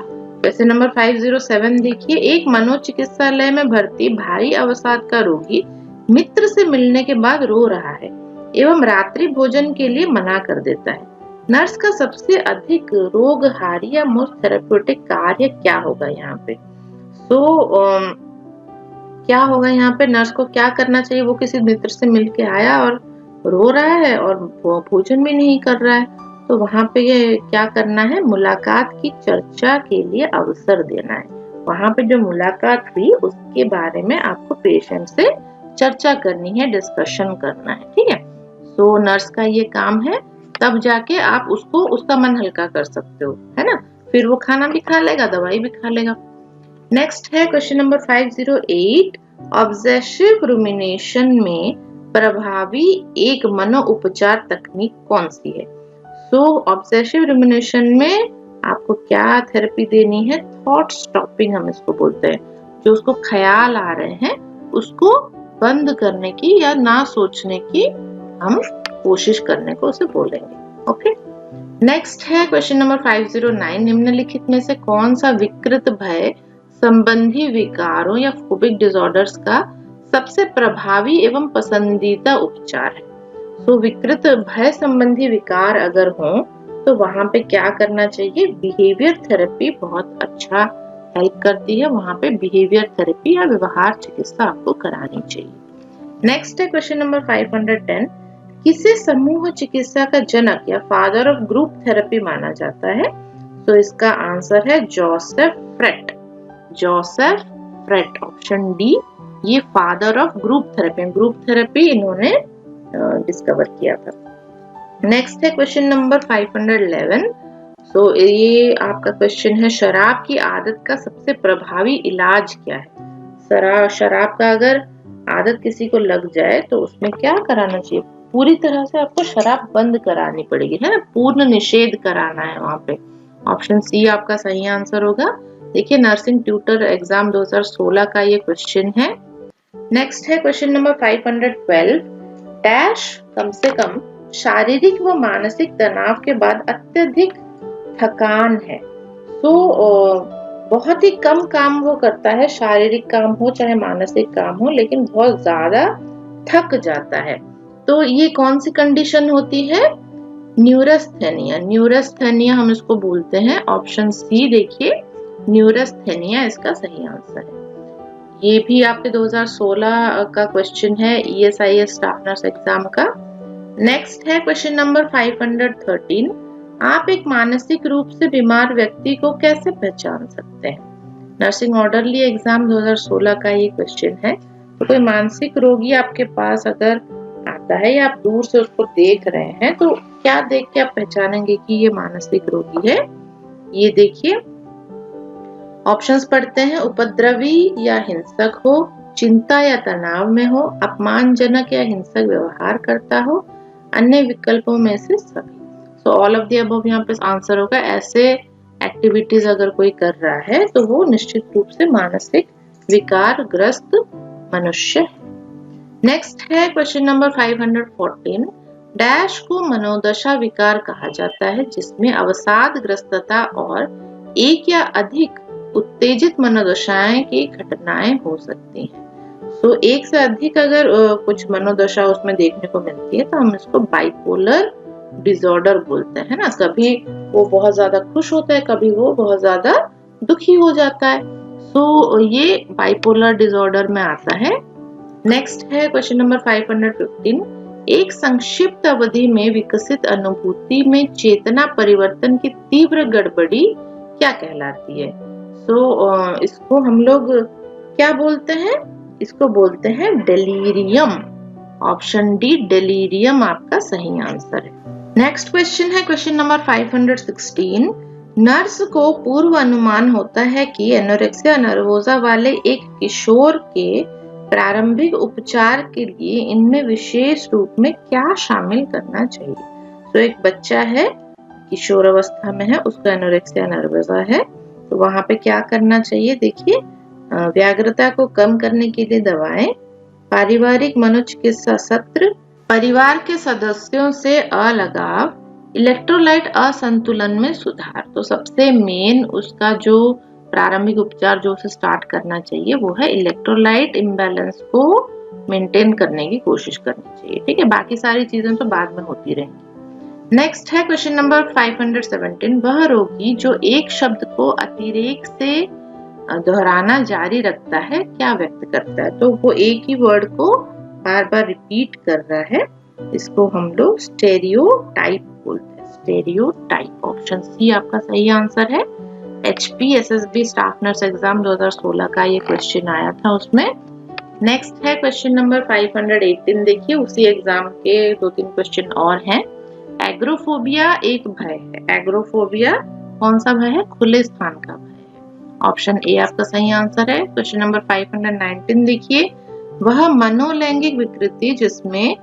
क्वेश्चन नंबर 507 देखिए, एक मनोचिकित्सालय में भर्ती भारी अवसाद का रोगी मित्र से मिलने के बाद रो रहा है एवं रात्रि भोजन के लिए मना कर देता है। नर्स का सबसे अधिक रोगहारी या मोस्ट थेरेप्यूटिक कार्य क्या होगा यहाँ पे? क्या होगा यहाँ पे? नर्स को क्या करना चाहिए? वो किसी मित्र से मिलके आया और रो रहा है और भोजन भी नहीं कर रहा है, तो वहां पे ये क्या करना है? मुलाकात की चर्चा के लिए अवसर देना है। वहां पे जो मुलाकात हुई उसके बारे में आपको पेशेंट से चर्चा करनी है, डिस्कशन करना है। ठीक है, तो नर्स का ये काम है, तब जाके आप उसको उसका मन हल्का कर सकते हो, है ना? फिर वो खाना भी खा लेगा, दवाई भी खा लेगा। नेक्स्ट है क्वेश्चन नंबर 508। ऑब्सेसिव रुमिनेशन में प्रभावी एक मनो उपचार तकनीक कौन सी है? ऑब्सेसिव रुमिनेशन में आपको क्या थेरेपी देनी है? थॉट स्टॉपिंग हम इसको बोलते हैं। जो उसको ख्याल आ रहे हैं उसको बंद करने की या ना सोचने की हम कोशिश करने को उसे बोलेंगे। ओके, नेक्स्ट है क्वेश्चन नंबर 509। निम्नलिखित में से कौन सा विकृत भय संबंधी विकारों या फोबिक डिसऑर्डर्स का सबसे प्रभावी एवं पसंदीदा उपचार है? विकृत भय संबंधी विकार अगर हो तो वहां पे क्या करना चाहिए? बिहेवियर थेरेपी बहुत अच्छा हेल्प करती है। वहां पे बिहेवियर थेरेपी या व्यवहार चिकित्सा आपको करानी चाहिए। नेक्स्ट है क्वेश्चन नंबर 510। किसे समूह चिकित्सा का जनक या फादर ऑफ ग्रुप थेरेपी माना जाता है? तो इसका आंसर है Joseph Pratt. Joseph Pratt, option D, ये father of group therapy, group therapy इन्होंने डिस्कवर किया था। नेक्स्ट है क्वेश्चन नंबर 511। ये आपका क्वेश्चन है, शराब की आदत का सबसे प्रभावी इलाज क्या है? शराब का अगर आदत किसी को लग जाए तो उसमें क्या कराना चाहिए? पूरी तरह से आपको शराब बंद करानी पड़ेगी, है ना? पूर्ण निषेध कराना है वहां पे। ऑप्शन सी आपका सही आंसर होगा। देखिए, नर्सिंग ट्यूटर एग्जाम 2016 का ये क्वेश्चन है। नेक्स्ट है क्वेश्चन नंबर 512। डैश कम से कम शारीरिक व मानसिक तनाव के बाद अत्यधिक थकान है। बहुत ही कम काम वो करता है, शारीरिक काम हो चाहे मानसिक काम हो, लेकिन बहुत ज्यादा थक जाता है। तो ये कौन सी कंडीशन होती है? न्यूरस्थेनिया, न्यूरस्थेनिया हम इसको बोलते हैं। ऑप्शन सी देखिए, न्यूरस्थेनिया इसका सही आंसर है। ये भी आपके 2016 का क्वेश्चन है ESIS स्टाफ नर्स एग्जाम का। नेक्स्ट है क्वेश्चन नंबर 513। आप एक मानसिक रूप से बीमार व्यक्ति को कैसे पहचान सकते हैं? नर्सिंग ऑर्डरली एग्जाम 2016 का ये क्वेश्चन है। तो कोई मानसिक रोगी आपके पास अगर आता है या आप दूर से उसको देख रहे हैं तो क्या देख के आप पहचानेंगे कि ये मानसिक रोगी है? ये देखिए, ऑप्शंस पढ़ते हैं। उपद्रवी या हिंसक हो, चिंता या तनाव में हो, अपमानजनक या हिंसक व्यवहार करता हो, अन्य विकल्पों में से सभी। So all of the above यहाँ पे आंसर होगा। ऐसे एक्टिविटीज अगर कोई कर रहा है तो वो निश्चित रूप से मानसिक विकार ग्रस्त मनुष्य है। नेक्स्ट है क्वेश्चन नंबर 514। डैश को मनोदशा विकार कहा जाता है जिसमें अवसादग्रस्तता और एक या अधिक उत्तेजित मनोदशाएं की घटनाएं हो सकती हैं। तो एक से अधिक अगर कुछ मनोदशा उसमें देखने को मिलती है तो हम इसको बाइपोलर डिसऑर्डर बोलते हैं ना। कभी वो बहुत ज्यादा खुश होता है, कभी वो बहुत ज्यादा दुखी हो जाता है। सो ये बाइपोलर डिसऑर्डर में आता है। नेक्स्ट है क्वेश्चन नंबर 515। एक संक्षिप्त अवधि में विकसित अनुभूति में चेतना परिवर्तन की तीव्र गड़बड़ी क्या कहलाती है? इसको हम लोग क्या बोलते हैं? इसको बोलते हैं डेलीरियम। ऑप्शन डी डेलीरियम आपका सही आंसर है। नेक्स्ट क्वेश्चन है क्वेश्चन नंबर 516। नर्स को पूर्व अनुमान होता है कि एनोरेक्सिया नर्वोसा वाले एक किशोर के प्रारंभिक उपचार के लिए इनमें विशेष रूप में क्या शामिल करना चाहिए? तो एक बच्चा है, किशोर अवस्था में है, उसका एनोरेक्सिया नर्वोसा है, तो वहां पे क्या करना चाहिए? देखिए, व्याग्रता को कम करने के लिए दवाएं, पारिवारिक मनोचिकित्सा सत्र, परिवार के सदस्यों से अलगाव, इलेक्ट्रोलाइट असंतुलन में सुधार। तो सबसे मेन उसका जो प्रारंभिक उपचार जो उसे स्टार्ट करना चाहिए वो है इलेक्ट्रोलाइट इम्बैलेंस को मेंटेन करने की कोशिश करनी चाहिए। ठीक है, बाकी सारी चीजें तो बाद में होती रहेंगी। नेक्स्ट है क्वेश्चन नंबर 517। वह रोगी जो एक शब्द को अतिरेक से दोहराना जारी रखता है क्या व्यक्त करता है? तो वो एक ही वर्ड को बार बार रिपीट कर रहा है, इसको हम लोग स्टेरियोटाइप बोलते हैं। स्टेरियोटाइप। ऑप्शन सी आपका सही आंसर है। HPSSB स्टाफ नर्स एग्जाम 2016 का ये क्वेश्चन आया था उसमें। नेक्स्ट है क्वेश्चन नंबर 518। देखिए, उसी एग्जाम के 2-3 क्वेश्चन और हैं। एग्रोफोबिया एक भय है। एग्रोफोबिया कौन सा भय है? खुले स्थान का भय है। ऑप्शन ए आपका सही आंसर है। क्वेश्चन नंबर 519 देखिए, वह मनोलैंगिक विकृति जिसमें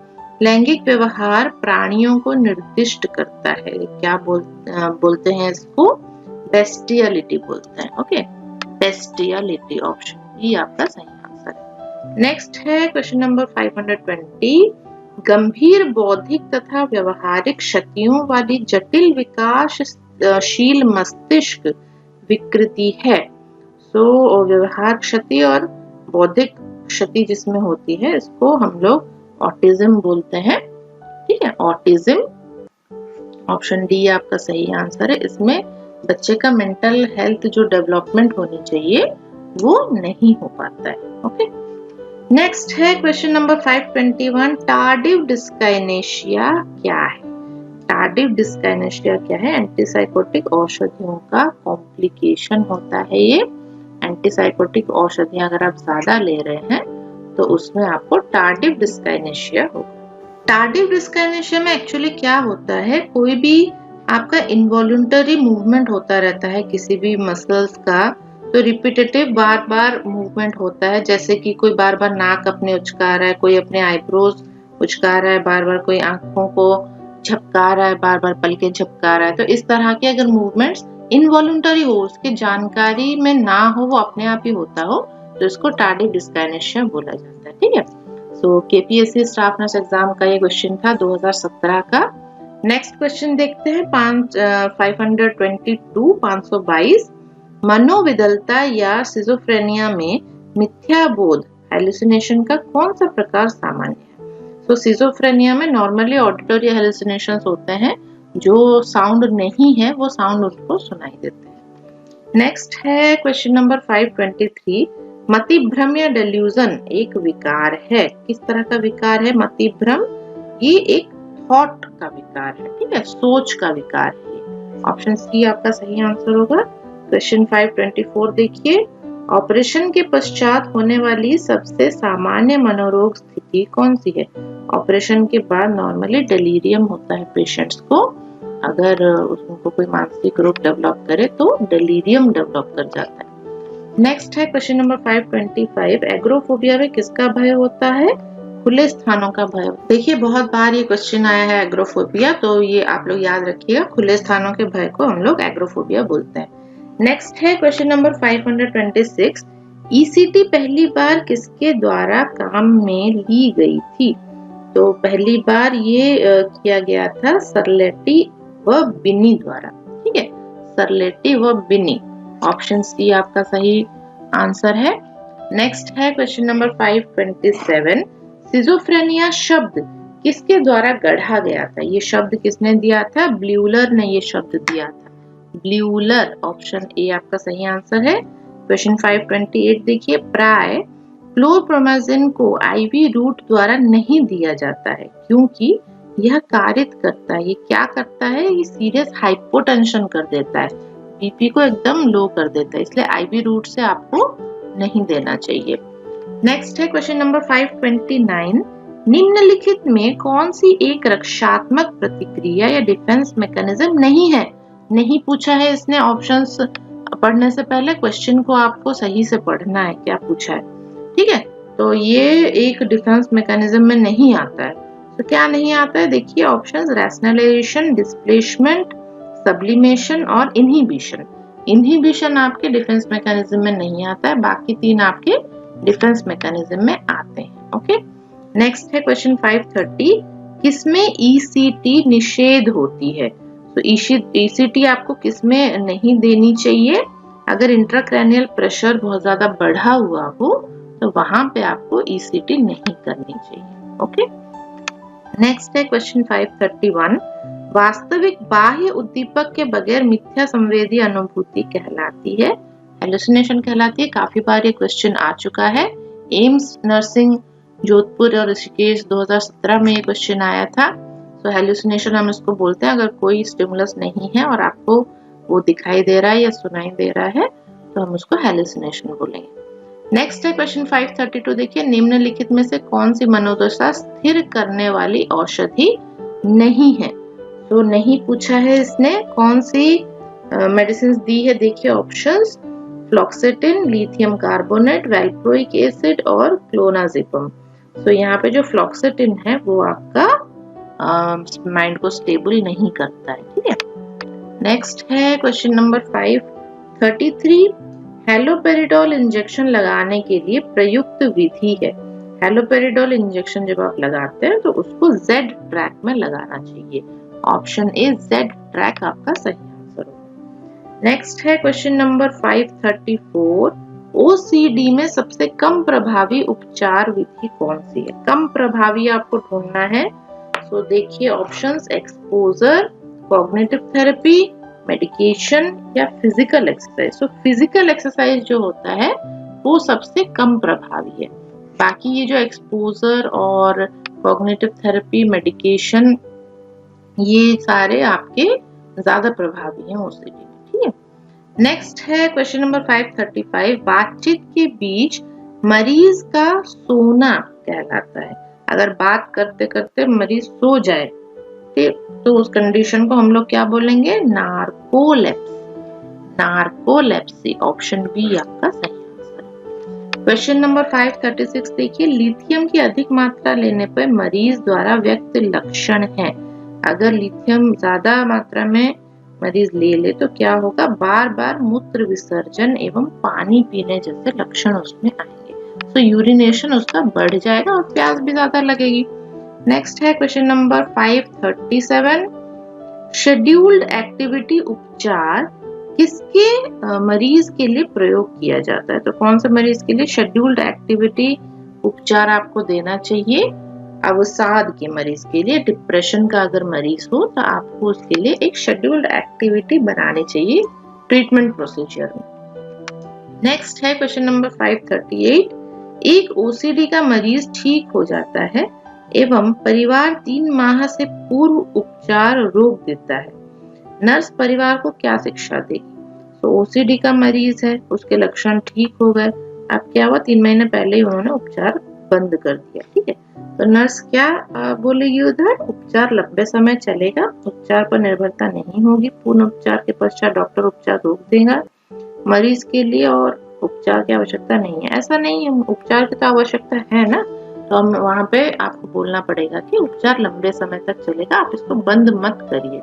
लैंगिक व्यवहार प्राणियों को निर्दिष्ट करता है, क्या बोलते हैं इसको? बेस्टियलिटी बोलते हैं। Okay, bestiality. ऑप्शन बी आपका सही आंसर है। नेक्स्ट है क्वेश्चन नंबर 520। गंभीर बौद्धिक तथा व्यवहारिक क्षतियों वाली जटिल विकासशील मस्तिष्क विकृति है। सो व्यवहार क्षति और बौद्धिक क्षति जिसमें होती है इसको हम लोग ऑटिज्म बोलते हैं। ठीक है, ऑटिज्म। ऑप्शन डी आपका सही आंसर है। इसमें बच्चे का मेंटल हेल्थ जो डेवलपमेंट होनी चाहिए वो नहीं हो पाता है। ओके, नेक्स्ट है क्वेश्चन नंबर 521। टार्डिव डिस्काइनेशिया क्या है? टार्डिव डिस्काइनेशिया क्या है? एंटीसाइकोटिक औषधियों का कॉम्प्लिकेशन होता है ये। एंटीसाइकोटिक औषधियां अगर आप ज्यादा ले रहे हैं तो उसमें आपको टार्डिव डिस्काइनेशिया होगा। टार्डिव डिस्काइनेशिया में एक्चुअली क्या होता है? कोई भी आपका इनवॉल्यूंटरी मूवमेंट होता रहता है किसी भी मसल्स का, तो रिपीटेटिव बार बार मूवमेंट होता है। जैसे कि कोई बार बार नाक अपने उचका रहा है, कोई अपने आईब्रोज उचका रहा है, बार बार कोई आंखों को झपका रहा है, बार बार पलकें झपका रहा है। तो इस तरह के अगर मूवमेंट्स इनवॉल्यूंटरी हो, उसकी जानकारी में ना हो, वो अपने आप ही होता हो, तो इसको टार्डिव डिस्काइनेशिया बोला जाता है। ठीक है, सो KPSC स्टाफ नर्स एग्जाम का ये क्वेश्चन था 2017 का। नेक्स्ट क्वेश्चन देखते हैं 522। मनोविदलता या सिजोफ्रेनिया में मिथ्या बोध हेलुसिनेशन का कौन सा प्रकार सामान्य है? तो सिजोफ्रेनिया में नॉर्मली ऑडिटरी हेलुसिनेशंस होते हैं जो साउंड नहीं है वो साउंड उनको सुनाई देते हैं। नेक्स्ट है क्वेश्चन नंबर 523, मतिभ्रम या डेल्यूजन एक विकार है। किस तरह का विकार है मतिभ्रम? ये एक थॉट का विकार है, ठीक है, सोच का विकार है। ऑप्शन सी आपका सही आंसर होगा। क्वेश्चन 524 देखिए, ऑपरेशन के पश्चात होने वाली सबसे सामान्य मनोरोग स्थिति कौन सी है? ऑपरेशन के बाद नॉर्मली डेलीरियम होता है पेशेंट्स को, अगर उनको कोई मानसिक रोग डेवलप करे तो डेलीरियम डेवलप कर जाता है। नेक्स्ट है क्वेश्चन नंबर 525, एग्रोफोबिया में किसका भय होता है? खुले स्थानों का भय। देखिए बहुत बार ये क्वेश्चन आया है एग्रोफोबिया, तो ये आप लोग याद रखिएगा, खुले स्थानों के भय को हम लोग एग्रोफोबिया बोलते हैं। नेक्स्ट है क्वेश्चन नंबर 526, ईसीटी पहली बार किसके द्वारा काम में ली गई थी? तो पहली बार ये किया गया था सरलेटी व बिनी द्वारा, ठीक है, सरलेटी व बिनी। ऑप्शन सी आपका सही आंसर है। नेक्स्ट है क्वेश्चन नंबर 527, सिजोफ्रेनिया शब्द किसके द्वारा गढ़ा गया था? ये शब्द किसने दिया था? ब्ल्यूलर ने ये शब्द दिया था, ब्ल्यूलर। ऑप्शन ए आपका सही आंसर है। क्वेश्चन 528 देखिए, प्राय क्लोरप्रोमाजिन को आईवी रूट द्वारा नहीं दिया जाता है क्योंकि यह कारित करता है। ये क्या करता है? ये सीरियस हाइपोटेंशन कर देता है, बीपी को एकदम लो कर देता है, इसलिए आईवी रूट से आपको नहीं देना चाहिए। नेक्स्ट है क्वेश्चन नंबर 529, निम्नलिखित में कौन सी एक रक्षात्मक प्रतिक्रिया या डिफेंस मैकेनिज्म नहीं है? नहीं पूछा है इसने। ऑप्शंस पढ़ने से पहले क्वेश्चन को आपको सही से पढ़ना है, क्या पूछा है, ठीक है। तो ये एक डिफेंस मैकेनिज्म में नहीं आता है, तो क्या नहीं आता है? देखिए ऑप्शंस, रैशनलाइजेशन, डिस्प्लेसमेंट, सब्लिमेशन और इनहिबिशन। इनहिबिशन आपके डिफेंस मैकेनिज्म में नहीं आता है, बाकी तीन आपके डिफेंस मैकेनिज्म में आते हैं। ओके, नेक्स्ट है क्वेश्चन 530, किसमें ईसीटी निषेध होती है? तो ईसीटी आपको किसमें नहीं देनी चाहिए? अगर इंट्राक्रैनियल प्रेशर बहुत ज्यादा बढ़ा हुआ हो तो वहां पे आपको ईसीटी नहीं करनी चाहिए। ओके, नेक्स्ट है क्वेश्चन 531, वास्तविक बाह्य उद्दीपक के बगैर मिथ्या संवेदी अनुभूति कहलाती है, हेलुसिनेशन कहलाती है। काफी बार ये क्वेश्चन आ चुका है, एम्स नर्सिंग जोधपुर और ऋषिकेश 2017 में ये क्वेश्चन आया था। तो हेलुसिनेशन हम इसको बोलते हैं, अगर कोई स्टिमुलस नहीं है और आपको वो दिखाई दे रहा है या सुनाई दे रहा है तो हम उसको हेलुसिनेशन बोलेंगे। नेक्स्ट है क्वेश्चन 532, देखिए, निम्नलिखित में से कौन सी मनोदशा स्थिर करने वाली औषधि नहीं है? तो नहीं पूछा है इसने, कौन सी मेडिसिन दी है? देखिए options, fluoxetine, lithium carbonate, valproic acid और क्लोनाजिपम। तो यहाँ पे जो फ्लॉक्सेटिन है वो आपका माइंड को स्टेबल नहीं करता है, ठीक है। नेक्स्ट है क्वेश्चन नंबर 533, हेलोपेरिडोल इंजेक्शन लगाने के लिए प्रयुक्त विधि है। हेलोपेरिडोल इंजेक्शन जब आप लगाते हैं तो उसको जेड ट्रैक में लगाना चाहिए। ऑप्शन ए जेड ट्रैक आपका सही आंसर होगा। नेक्स्ट है क्वेश्चन नंबर 534, ओसीडी में सबसे कम प्रभावी उपचार विधि कौन सी है? कम प्रभावी आपको ढूंढना है। तो देखिए options, exposure, cognitive therapy, medication या फिजिकल एक्सरसाइज। तो फिजिकल एक्सरसाइज जो होता है वो सबसे कम प्रभावी है, बाकी ये जो एक्सपोजर और कॉग्निटिव थेरेपी, मेडिकेशन, ये सारे आपके ज्यादा प्रभावी हैं ओसीडी में, ठीक है। नेक्स्ट है क्वेश्चन नंबर 535, बातचीत के बीच मरीज का सोना कहलाता है। अगर बात करते करते मरीज सो जाए तो उस कंडीशन को हम लोग क्या बोलेंगे? नार्कोलेप्सी। नार्कोलेप्सी, ऑप्शन बी आपका सही आंसर है। क्वेश्चन नंबर 536 देखिए, लिथियम की अधिक मात्रा लेने पर मरीज द्वारा व्यक्त लक्षण है। अगर लिथियम ज्यादा मात्रा में मरीज ले तो क्या होगा? बार बार मूत्र विसर्जन एवं पानी पीने जैसे लक्षण उसमें आएंगे, तो यूरिनेशन उसका बढ़ जाएगा और प्यास भी ज्यादा लगेगी। नेक्स्ट है क्वेश्चन नंबर 537, शेड्यूल्ड एक्टिविटी उपचार किसके मरीज के लिए प्रयोग किया जाता है? तो कौन से मरीज के लिए शेड्यूल्ड एक्टिविटी उपचार आपको देना चाहिए? अवसाद के मरीज के लिए, डिप्रेशन का अगर मरीज हो तो आपको उसके लिए एक शेड्यूल्ड एक्टिविटी बनानी चाहिए ट्रीटमेंट प्रोसीजर में। नेक्स्ट है क्वेश्चन नंबर 538। एक ओसीडी का मरीज ठीक हो जाता है एवं परिवार 3 माह से पूर्व उपचार रोक देता है, नर्स परिवार को क्या शिक्षा देगी? तो ओसीडी का मरीज है, उसके लक्षण ठीक हो गए, अब क्या हुआ, 3 महीने पहले ही उन्होंने उपचार बंद कर दिया। ठीक है, तो नर्स क्या बोलेगी उधर, उपचार लंबे समय चलेगा, उपचार पर निर्भरता नहीं होगी, पूर्ण उपचार के पश्चात डॉक्टर उपचार रोक देगा मरीज के लिए और उपचार की आवश्यकता नहीं है। ऐसा नहीं है, उपचार की तो आवश्यकता है ना, तो हम वहां पे आपको बोलना पड़ेगा कि उपचार लंबे समय तक चलेगा, आप इसको बंद मत करिए।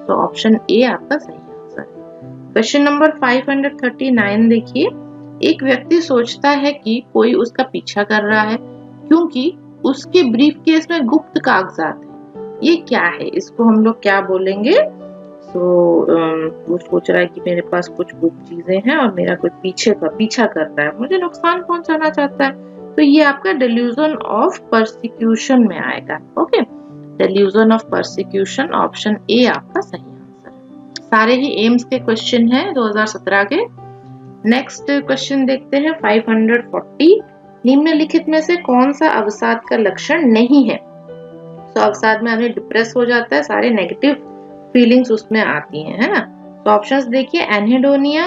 तो ऑप्शन ए आपका सही आंसर है। क्वेश्चन नंबर 539 देखिए। एक व्यक्ति सोचता है कि कोई उसका पीछा कर रहा है क्योंकि उसके ब्रीफकेस में गुप्त कागजात है। ये क्या है, इसको हम लोग क्या बोलेंगे? वो सोच रहा है कि मेरे पास कुछ गुप्त चीजें हैं और मेरा कोई पीछा कर रहा है, मुझे नुकसान पहुंचाना चाहता है, तो ये आपका डेल्यूजन ऑफ परसिक्यूशन में आएगा। Okay, delusion of persecution, option A आपका सही आंसर है। सारे ही एम्स के क्वेश्चन हैं 2017 के। नेक्स्ट क्वेश्चन देखते हैं 540। निम्नलिखित में से कौन सा अवसाद का लक्षण नहीं है? तो अवसाद में आदमी डिप्रेस हो जाता है, सारे नेगेटिव फीलिंग्स उसमें आती हैं, है ना। तो ऑप्शंस देखिए, एनहेडोनिया,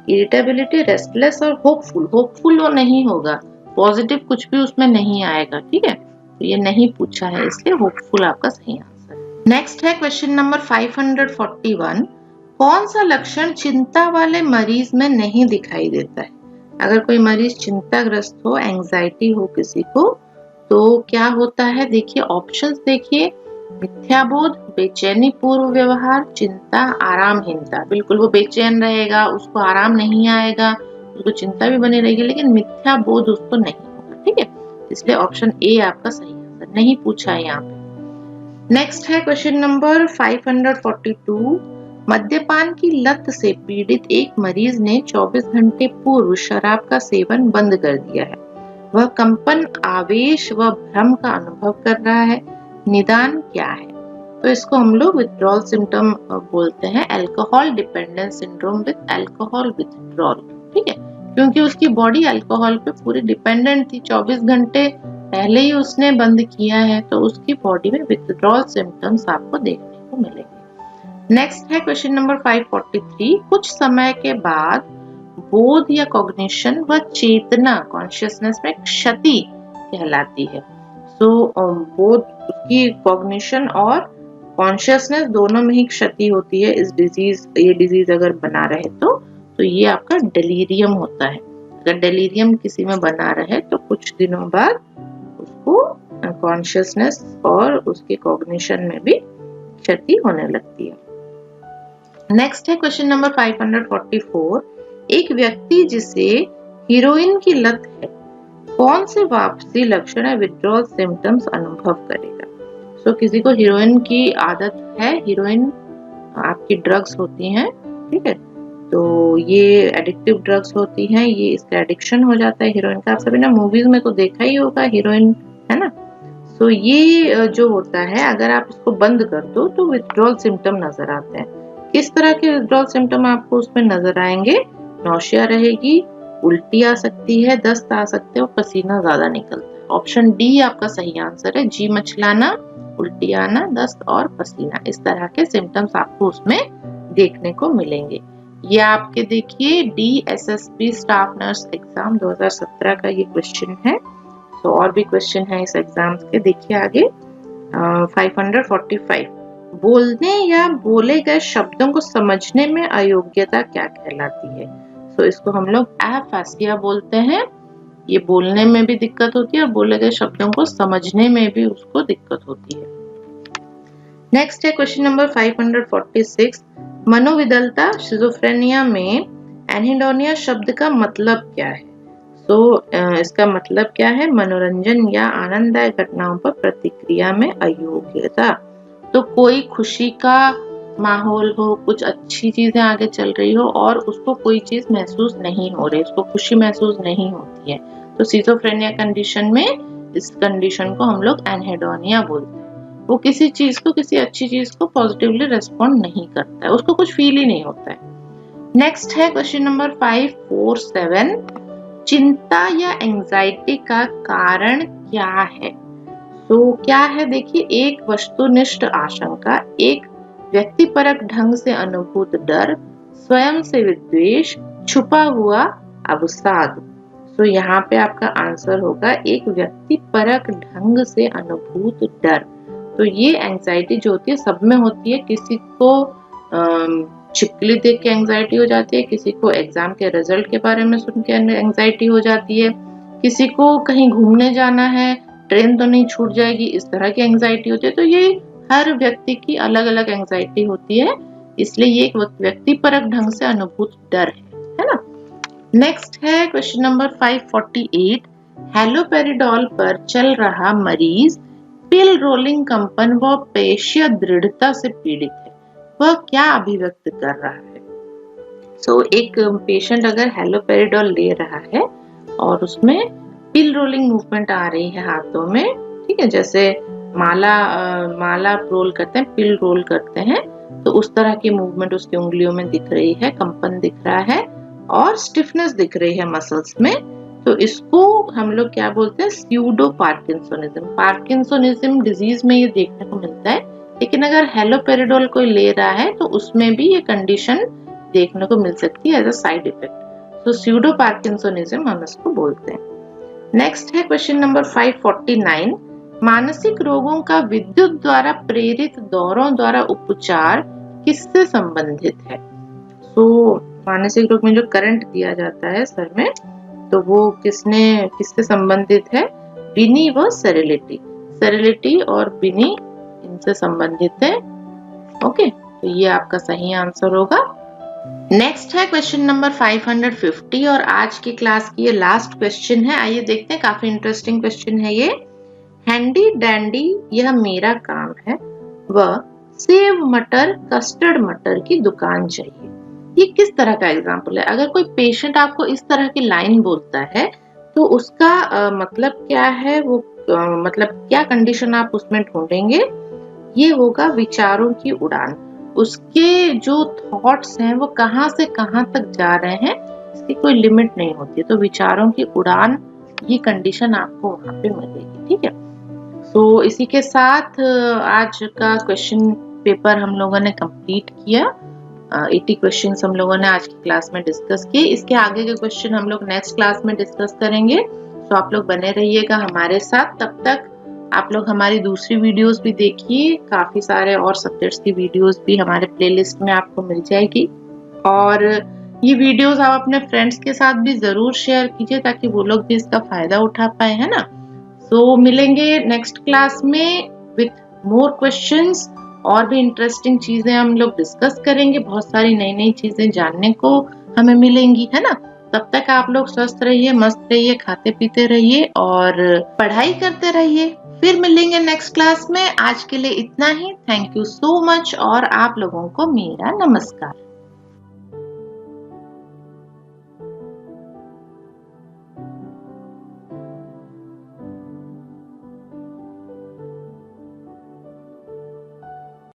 इरिटेबिलिटी, रेस्टलेस और होपफुल। होपफुल वो नहीं होगा, पॉजिटिव कुछ भी उसमें नहीं आएगा। ठीक है, तो ये नहीं पूछा है, इसलिए होपफुल आपका सही आंसर। नेक्स्ट है क्वेश्चन नंबर 541। कौन सा लक्षण चिंता वाले मरीज में नहीं दिखाई देता है? अगर कोई मरीज चिंताग्रस्त हो, एंजाइटी हो किसी को, तो क्या होता है? देखिए ऑप्शंस देखिए, मिथ्याबोध, बेचैनी पूर्व व्यवहार, चिंता, आरामहीनता। बिल्कुल वो बेचैन रहेगा, उसको आराम नहीं आएगा, उसको चिंता भी बनी रहेगी, लेकिन मिथ्याबोध उसको नहीं होगा। ठीक है, इसलिए ऑप्शन ए आपका सही आंसर, नहीं पूछा है यहाँ पे। नेक्स्ट है क्वेश्चन नंबर 542। मद्यपान की लत से पीड़ित एक मरीज ने 24 घंटे पूर्व शराब का सेवन बंद कर दिया है। वह कंपन, आवेश व भ्रम का अनुभव कर रहा है, निदान क्या है? तो इसको हम लोग विथड्रॉल सिम्टम बोलते हैं, alcohol dependence syndrome with alcohol withdrawal. ठीक है, क्योंकि उसकी बॉडी अल्कोहल पे पूरी डिपेंडेंट थी, 24 घंटे पहले ही उसने बंद किया है, तो उसकी बॉडी में विथड्रॉल सिम्टम्स आपको देखने को मिलेंगे। नेक्स्ट है क्वेश्चन नंबर 543। कुछ समय के बाद बोध या कॉग्निशन व चेतना, कॉन्शियसनेस में क्षति कहलाती है। बोध, उसकी कॉग्निशन और कॉन्शियसनेस दोनों में ही क्षति होती है। ये डिजीज अगर बना रहे तो ये आपका डेलीरियम होता है। अगर डेलीरियम किसी में बना रहे तो कुछ दिनों बाद उसको कॉन्शियसनेस और उसके कॉग्निशन में भी क्षति होने लगती है। नेक्स्ट है क्वेश्चन नंबर 544। एक व्यक्ति जिसे हीरोइन की लत है, कौन से वापसी लक्षण या विथड्रॉल सिम्टम्स अनुभव करेगा? किसी को हीरोइन की आदत है, हीरोइन आपकी ड्रग्स होती हैं, ठीक है, तो ये एडिक्टिव ड्रग्स होती हैं, ये इसका एडिक्शन हो जाता है हीरोइन का। आप सभी ने मूवीज में तो देखा ही होगा हीरोइन, है ना। ये जो होता है, अगर आप इसको बंद कर दो तो विथड्रॉल सिम्टम नजर आते हैं। किस तरह के विथड्रॉल सिम्टम आपको उसमें नजर आएंगे? नौशिया रहेगी, उल्टी आ सकती है, दस्त आ सकते हैं और पसीना ज्यादा निकलता है। ऑप्शन डी आपका सही आंसर है, जी मचलाना, उल्टी आना, दस्त और पसीना, इस तरह के सिम्टम्स आपको उसमें देखने को मिलेंगे। ये आपके देखिए DSSP स्टाफ नर्स एग्जाम 2017 का ये क्वेश्चन है। और भी क्वेश्चन है इस एग्जाम के, देखिए आगे 545। बोलने या बोले गए शब्दों को समझने में अयोग्यता क्या कहलाती है? इसको हम लोग एफेसिया बोलते हैं। ये बोलने में भी दिक्कत होती है और बोले गए शब्दों को समझने में भी उसको दिक्कत होती है। नेक्स्ट है क्वेश्चन नंबर 546। मनोविदलता शिज़ोफ्रेनिया में एनहेडोनिया शब्द का मतलब क्या है? इसका मतलब क्या है? मनोरंजन या आनंददायक घटनाओं पर प्रतिक्रिया में अयोग्यता। तो कोई खुशी का माहौल हो, कुछ अच्छी चीजें आगे चल रही हो और उसको कोई चीज महसूस नहीं हो रही, उसको खुशी महसूस नहीं होती है, तो सिज़ोफ्रेनिया कंडीशन में इस कंडीशन को हम लोग एनहेडोनिया बोलते हैं। वो किसी चीज को, किसी अच्छी चीज को पॉजिटिवली रेस्पॉन्ड नहीं करता है, उसको कुछ फील ही नहीं होता है। नेक्स्ट है क्वेश्चन नंबर 547, चिंता या एंजाइटी का कारण क्या है? तो क्या है, देखिए, एक वस्तुनिष्ठ आशंका, एक व्यक्तिपरक ढंग से अनुभूत डर, स्वयं से विद्वेष, छुपा हुआ अवसाद। तो यहाँ पे आपका आंसर होगा एक व्यक्तिपरक ढंग से अनुभूत डर। तो ये एंजाइटी जो होती है सब में होती है, किसी को छिपकली देख के एंजाइटी हो जाती है, किसी को एग्जाम के रिजल्ट के बारे में सुन के एंजाइटी हो जाती है, किसी को कहीं घूमने जाना है, ट्रेन तो नहीं छूट जाएगी, इस तरह की एंजाइटी होती है। तो ये हर व्यक्ति की अलग अलग एंजाइटी होती है, इसलिए ये एक व्यक्तिपरक ढंग से अनुभूत डर है ना। नेक्स्ट है क्वेश्चन नंबर 548, हैलोपेरिडोल पर चल रहा मरीज पिल रोलिंग कंपन व पेशीय दृढ़ता से पीड़ित है, वह क्या अभिव्यक्त कर रहा है? तो एक पेशेंट अगर हैलोपेरिडोल ले रहा है और उसमें पिल रोलिंग मूवमेंट आ रही है हाथों में, ठीक है, जैसे माला रोल करते हैं, पिल रोल करते हैं, तो उस तरह की मूवमेंट उसकी उंगलियों में दिख रही है, कंपन दिख रहा है और स्टिफनेस दिख रही है मसल्स में, तो इसको हम लोग क्या बोलते हैं? Pseudo parkinsonism. पार्किंसोनिज्म डिजीज में ये देखने को मिलता है, लेकिन अगर हैलोपेरिडोल कोई ले रहा है तो उसमें भी ये कंडीशन देखने को मिल सकती है एज अ साइड इफेक्ट। तो स्यूडो पार्किंसोनिज्म हम इसको बोलते हैं। नेक्स्ट है क्वेश्चन नंबर 549, मानसिक रोगों का विद्युत द्वारा प्रेरित दौरों द्वारा उपचार किससे संबंधित है? तो मानसिक रोग में जो करंट दिया जाता है सर में, तो वो किससे संबंधित है? बिनी व सेरेलिटी। सेरेलिटी और बिनी इनसे संबंधित है। ओके, तो ये आपका सही आंसर होगा। नेक्स्ट है क्वेश्चन नंबर 550 और आज की क्लास की ये लास्ट क्वेश्चन है। आइए देखते हैं, काफी इंटरेस्टिंग क्वेश्चन है ये। हैंडी डैंडी यह मेरा काम है, वह सेव मटर कस्टर्ड मटर की दुकान चाहिए। ये किस तरह का एग्जाम्पल है? अगर कोई पेशेंट आपको इस तरह की लाइन बोलता है तो उसका मतलब क्या है, वो मतलब क्या कंडीशन आप उसमें ढूंढेंगे? ये होगा विचारों की उड़ान। उसके जो थॉट्स हैं वो कहाँ से कहाँ तक जा रहे हैं, इसकी कोई लिमिट नहीं होती। तो विचारों की उड़ान, ये कंडीशन आपको वहां पे मिलेगी, ठीक है। तो इसी के साथ आज का क्वेश्चन पेपर हम लोगों ने कंप्लीट किया। 80 क्वेश्चंस हम लोगों ने आज की क्लास में डिस्कस किए। इसके आगे के क्वेश्चन हम लोग नेक्स्ट क्लास में डिस्कस करेंगे, तो आप लोग बने रहिएगा हमारे साथ। तब तक आप लोग हमारी दूसरी वीडियोस भी देखिए, काफी सारे और सब्जेक्ट्स की वीडियोस भी हमारे प्लेलिस्ट में आपको मिल जाएगी। और ये वीडियोस आप अपने फ्रेंड्स के साथ भी जरूर शेयर कीजिए ताकि वो लोग भी इसका फायदा उठा पाए, है ना। तो मिलेंगे नेक्स्ट क्लास में विथ मोर क्वेश्चंस, और भी इंटरेस्टिंग चीजें हम लोग डिस्कस करेंगे। बहुत सारी नई नई चीजें जानने को हमें मिलेंगी, है ना। तब तक आप लोग स्वस्थ रहिए, मस्त रहिए, खाते पीते रहिए और पढ़ाई करते रहिए। फिर मिलेंगे नेक्स्ट क्लास में। आज के लिए इतना ही। थैंक यू सो मच और आप लोगों को मेरा नमस्कार।